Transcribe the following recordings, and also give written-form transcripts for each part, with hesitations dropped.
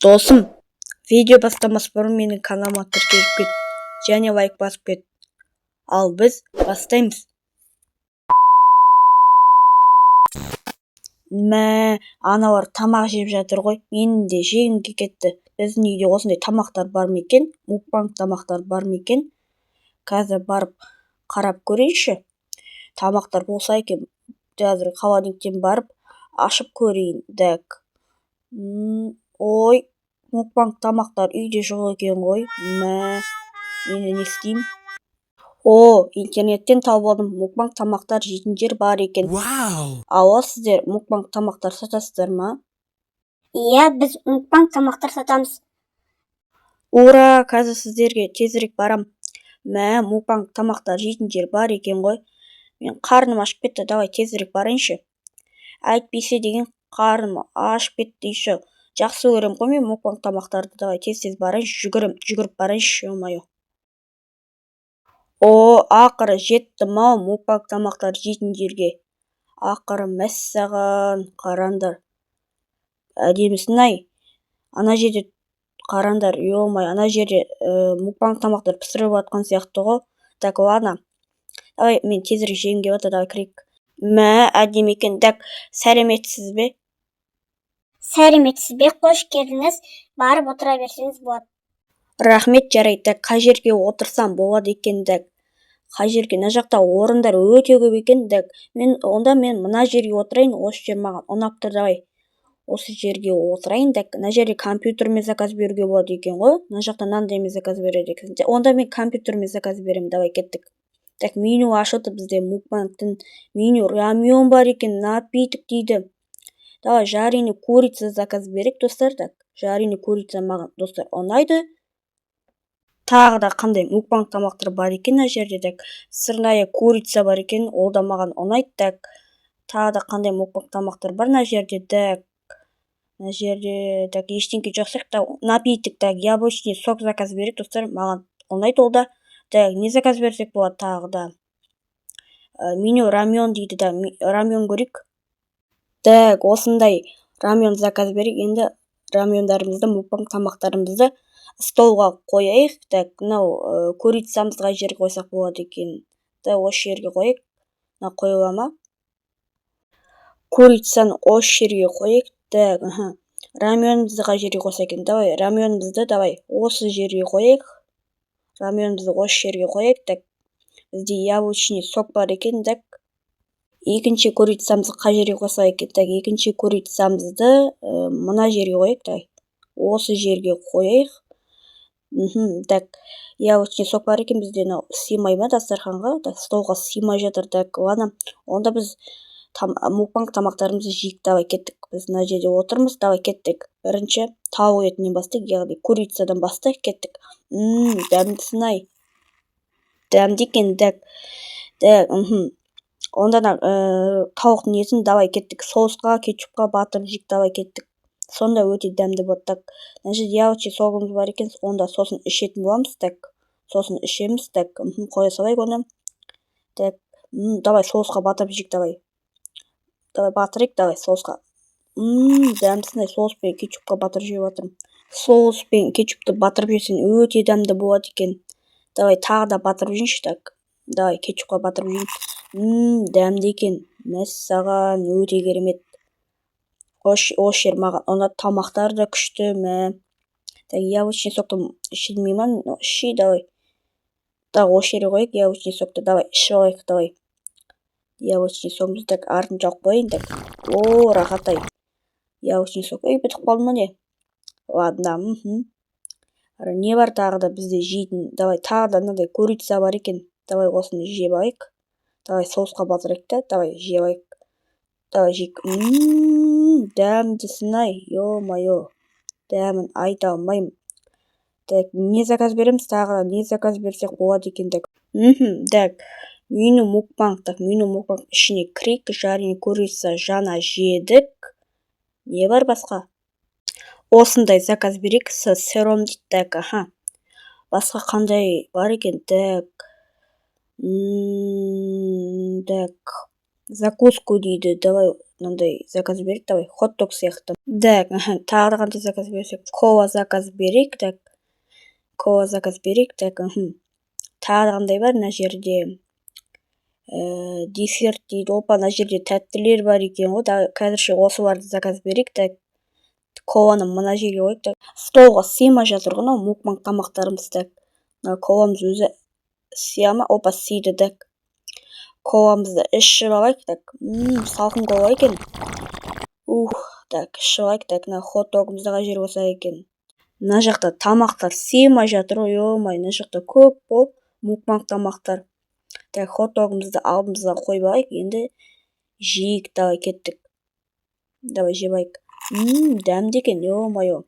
Досым, видео бастамас бұрын менің каналыма тіркеліп кет және лайк басып кет. Ал біз бастаймыз. Аналар тамақ жеп жатыр ғой. Менің де жегім кетті. Біздің үйде осындай тамақтар бар ма екен? Мукбанг тамақтар бар ма екен? Қазір барып қарап көрейінші. Тамақтар болса екен, қазір холодильниктен барып ашып көрейін. Ой, мукбанг тамақтар үйде жоқ екен ғой. Енді не істеймін? Интернеттен тауып алдым. Мукбанг тамақтар жейтін жер бар екен. Алло, сіздер мукбанг тамақтар сатасыздар ма? Иә, біз мукбанг тамақтар сатамыз. Ура, қазір сіздерге тезірек барам. Мукбанг тамақтар жейтін жер бар екен ғой. Мен қарным ашып кетті, давай тезірек барайыншы. Әйтпесе деген қарным ашып кетті еще. Жақсы көрем ғой мен мукбанг тамақтарды, давай тез барайыншы, жүгіріп барайыншы, ё-моё. Ақыры жеттім ау мукбанг тамақтар жейтін жерге. Ақыры мәссаған, қарандар. Әдемісін-ай. Ана жерде қарандар, ё-моё, ана жерде мукбанг тамақтар пісіріп жатқан сияқты ғой. Так, ладно. Давай, мен тезірек жегім келіп жатыр, давай кірейік. Әдемі екен. Сәлеметсіз бе? Сәлеметсіз бе, қош келдіңіз. Барып отыра берсеңіз болады. Рахмет, жарайды. Қай жерге отырсам болады екен? Қай жерге? Мына жақта орындар өте көп екен. Онда мен мына жерге отырайын. Осы жер маған ұнап тұр, давай. Осы жерге отырайын. Мына жерде компьютермен заказ беруге болады екен ғой. Мына жақта мынандаймен заказ береді екен. Онда мен компьютермен заказ беремін. Давай, кеттік. Меню ашылды бізде мукбангтың меню. Рамион бар екен, напиток дейді. Давай, жареный курица заказ берек, достар. Жареный курица маған, достар, ұнайды. Тағы да қандай мукбанг тамақтар бар екен мына жерде. Сырная курица бар екен, ол да маған ұнайды. Тағы да қандай мукбанг тамақтар бар мына жерде. Мына жерде ештеңке жоқ сияқты. Напиток, яблочный сок заказ берек, достар, маған ұнайды ол да. Не заказ берсек болады тағы да? Меню рамион дейді, рамион көрейік. Осындай рамион заказ берейік. Енді рамиондарымызды, мукбанг тамақтарымызды столға қойайық. Мынау курицамызды қай жерге қойсақ болады екен? Осы жерге қойайық. Қойыла ма? Курицаны осы жерге қойайық. Рамионымызды қай жерге қойсақ екен? Давай, рамионымызды осы жерге қойайық. Рамионымызды осы жерге қойайық. Бізде яблочный сок бар екен. Екінші курицамызды қай жерге қойсақ екен? Екінші курицамызды мына жерге қойайық. Осы жерге қойайық. Яблочный сок бар екен, бізде сыймай ма дастарханға? Столға сыймай жатыр. Ладно, онда біз мукбанг тамақтарымызды жейік. Давай, кеттік. Біз мына жерде отырмыз. Давай, кеттік. Бірінші тауық етінен бастайық, яғни курицадан бастайық, кеттік. Дәмдісін-ай. Дәмді екен. Онда тауықтың етін давай кеттік. Соусқа, кетчупқа батырып жейік. Давай, кеттік. Сонда өте дәмді болады. Мына жерде яблочный согымыз бар екен, онда сосын ішетін боламыз. Сосын ішеміз. Қоя салайық оны. Давай, соусқа батырып жейік. Давай, батырайық. Давай, соусқа. Дәмдісін-ай, соус пен кетчупқа батырып жеп жатырмын. Соус пен кетчупты батырып жесең өте дәмді болады екен. Давай, тағы да батырып жейінші. Давай, кетчупқа батырып жейін. Дәмді екен. Мәссаған, өте керемет. Осы жер маған ұнады. Тамақтар да күшті. Яблочный сокты ішілмеймін. Іші, давай. Осы жерге қойайық яблочный сокты. Давай, ішіп алайық. Давай. Яблочный согымызды артын жауып қойайын. Рахат-ай. Яблочный сок. Бітіп қалды ма не? Ладно. Не бар тағы да бізде жейтін? Давай, тағы да мынандай курица бар екен. Давай, осыны жеп алайық. Давай, соусқа батырайық. Давай, жеп алайық. Давай, жейік. Дәмдісін-ай, ё-моё. Дәмін айта алмаймын. Не заказ береміз? Тағы да не заказ берсек болады екен? Меню мукбанг. Меню мукбанг ішіне кірейік. Жареный курица жана жедік. Не бар басқа? Осындай заказ берейік. Сыром дейді. Басқа қандай бар екен? Закуску дейді. Давай, мынандай заказ берейік, давай, хот-дог сияқты. Так, тағы да қандай заказ берсек, кола заказ берейік, так. Кола заказ берейік, так, тағы да қандай бар мына жерде? Десерт дейді, опа, мына жерде тәттілер бар екен ғой, қазірше осыларды заказ берейік, так. Коланы мына жерге қойып, так. Столға сыймай жатыр ғой, мукбанг тамақтарымыз, так. Коламыз өзі сия ма? Опа, сиді, так. Коламызды ішіп алайық, так. Салқын кола екен. Так, ішіп алайық, так. Хот-догымызды қай жер болса екен. Мына жақта тамақтар сыймай жатыр ғой, ой-май, мына жақта көп болып мукбанг тамақтар. Так, хот-догымызды алдымызға қойып алайық, енді жейік, давай, кеттік. Давай, жеп алайық. Дәмді екен, ё-моё.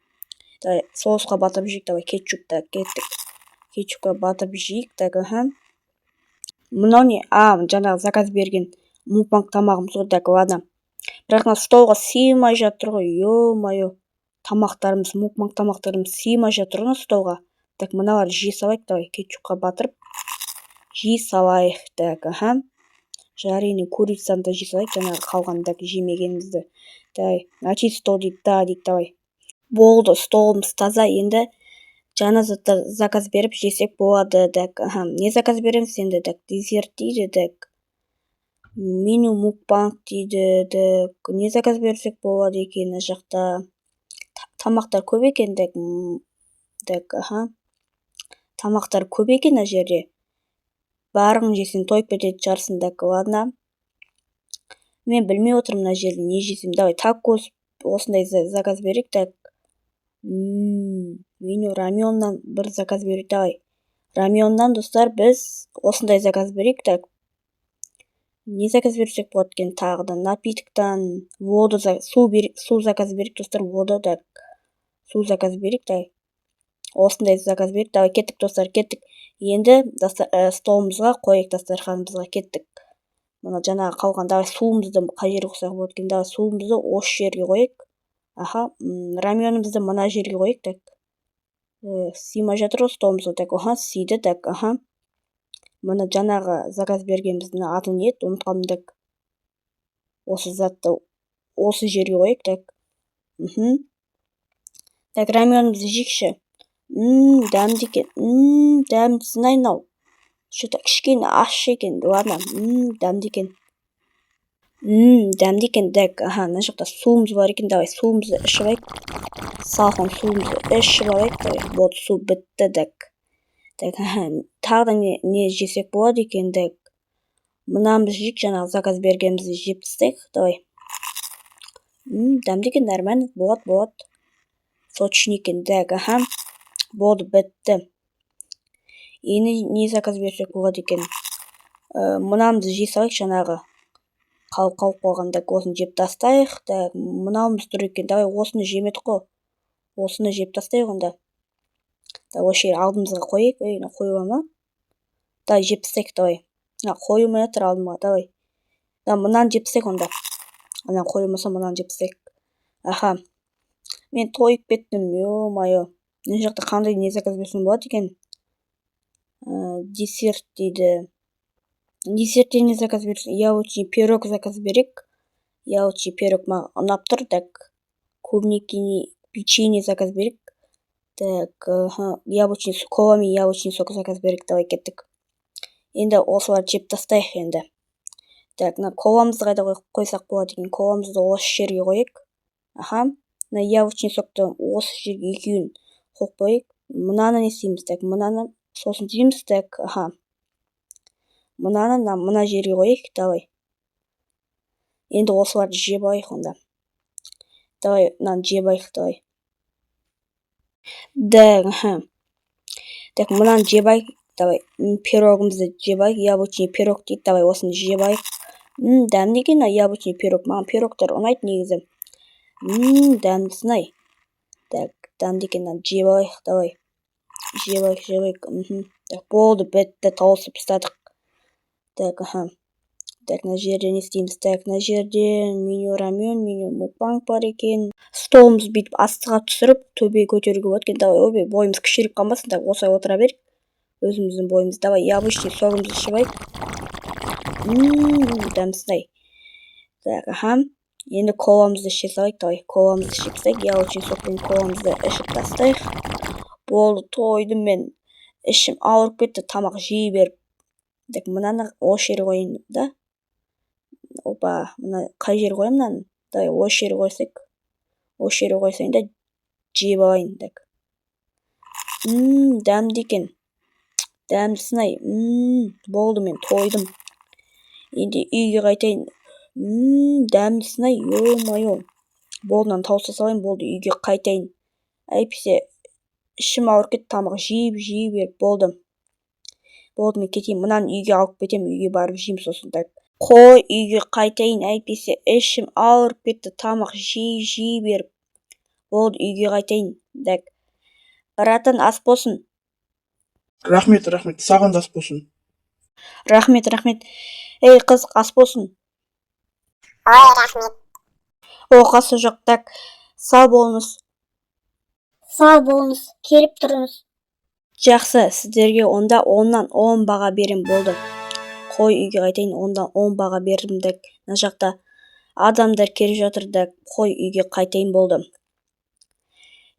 Давай, соусқа батырып жейік, давай, кетчуп, так, кеттік. Кетчупқа батырып жейік, так, Мынау не? Жаңағы заказ берген мукбанг тамағымыз ғой, так, ладно. Бірақ мына столға сыймай жатыр ғой, ё-моё. Тамақтарымыз, мукбанг тамақтарымыз сыймай жатыр ғой столға. Так, мыналарды жей салайық, давай, кетчупқа батырып жей салайық, так, жареный курицаны да жей салайық, жаңағы қалған, так, жемегенімізді. Давай, начить стол дейді, давай. Болды, столымыз таза, енді жаңа заттар заказ беріп жесек болады, так, не заказ береміз енді, так, десерт дейді, так. Меню мукбанг дейді, так, не заказ берсек болады екен, жақта. Тамақтар көп екен, так, тамақтар көп екен мына жерде. Барың жесең тойып кетеді жарсын, так, ладно. Мен білмей отырмын мына жерде не жесем. Давай, такос осындай заказ берейік, так. Меню раменнан бір заказ берейік, давай. Раменнан, достар, біз осындай заказ берейік, так. Не заказ берсек болады екен тағы да? Напитоктан, су заказ берейік, достар, вода, так. Су заказ берейік, давай. Осындай заказ берейік, давай, кеттік, достар, кеттік. Енді столымызға қойып, дастарханымызға кеттік. Мына жаңағы қалған, давай, суымызды қай жерге қойсақ болады екен, давай, суымызды осы жерге қойып. Раменімізді мына жерге қойып, так. Сыймай жатыр ғой столымызға, так, сиді, так, Мына жаңағы заказ бергеніміздің аты не еді, ұмытып қалдым, так. Осы затты осы жерге қойып, так. Так, раменімізді жейікші. Дәмді екен. Дәмдісін айнау. Что-то кішкене ащы екен, ладно. Дәмді екен. Дәмді екен, так, мына жақта суымыз бар екен, давай, суымызды ішіп алайық. Салқын суымызды ішіп алайық, давай. Вот, су бітті, так. Так, тағы да не жесек болады екен, так. Мынамыз жейік, жаңағы заказ бергенімізді жеп тастайық, давай. Дәмді екен, нормально, болады. Сочный екен, так, болды, бітті. Енді не заказ берсек болады екен. Мынамызды жей салайық, жаңағы қалып қойған, так, осыны жеп тастайық, так. Мынауымыз тұр екен, давай, осыны жемедік қой. Осыны жеп тастайық онда. Осы жер алдымызға қойып, қойыла ма? Давай, жеп тастайық, давай. Қойылмай жатыр алдымға, давай. Мынаны жеп тастайық онда. Ана қойылмаса мынаны жеп тастайық. Мен тойып кеттім, ё-моё. Мына жақта қандай не заказ берсем болады екен? Десерт дейді. Десерттен не заказ берсем? Яблочный пирог заказ берейік. Яблочный пирог маған ұнап тұр, так. Клубники печенье заказ берейік. Так, яблочный сок, кола мен яблочный сок заказ берейік, давай, кеттік. Енді осыларды жеп тастайық енді. Так, коламызды қайда қойсақ болады екен? Коламызды осы жерге қойып. Мына яблочный сокты осы жерге екеуін қойып қойып. Мынаны не істейміз, так, мынаны сосын дейміз, так, Мынаны мына жерге қойып, давай. Енді осыларды жеп алайық онда. Давай, мынаны жеп алайық, давай. Так, мынаны жеп алайық, давай. Пирогымызды жеп алайық, яблочный пирог дейді, давай, осыны жеп алайық. Дәмді екен, яблочный пирог. Маған пирогтар ұнайды негізі. Дәмдісін ай. Так, дәмді екен, жеп алайық, давай. Жеп алайық. Так, болды, бітті, тауысып тастадық. Так, Так, мына жерде не істейміз? Так, мына жерде меню рамен, меню мукбанг бар екен. Столымыз бүйтіп астыға түсіріп, төбеге көтеруге болады екен. Давай, бойымыз кішіріп қалмасын, так, осылай отыра берейік. Өзіміздің бойымыз. Давай, яблочный согымызды ішіп алайық. Дәмдісін ай. Так, Енді коламызды іше салайық. Давай коламызды ішіп тастайық. Я очень сокпен коламызды ішіп тастайық. Болды, тойдым мен. Ішім ауырып кетті, тамақ жей беріп. Мынаны осы жерге қойайын да. Опа, мына қай жерге қоямын мынаны? Давай осы жерге қойсайық. Осы жерге қойсайын да жеп алайын. Дәмді екен. Дәмді сынай. Болды, мен тойдым. Енді үйге қайтайын. Дәмді сынай. Ё-моё. Болды, мынаны тауыса салайын. Болды, үйге қайтайын. Әйтпесе ішім ауырып кетті, тамақ жей беріп. Болды, мен кетейін. Мынаны үйге алып кетемін. Үйге барып жеймін сосын. Қой, үйге қайтайын. Әйтпесе ішім ауырып кетті, тамақ жей беріп. Болды, үйге қайтайын. Братан, ас болсын. Рахмет, саған да ас болсын. Рахмет. Ей, қыз, ас болсын. Ой, рахмет. Оқасы жоқ. Сау болыңыз. Сау болыңыз, келіп тұрыңыз. Жақсы, сіздерге онда 10-нан 10 баға берем. Болды. Қой, үйге қайтайын. Онда 10 баға бердім. Мына жақта адамдар келіп жатыр. Қой, үйге қайтайын. Болды.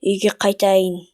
Үйге қайтайын.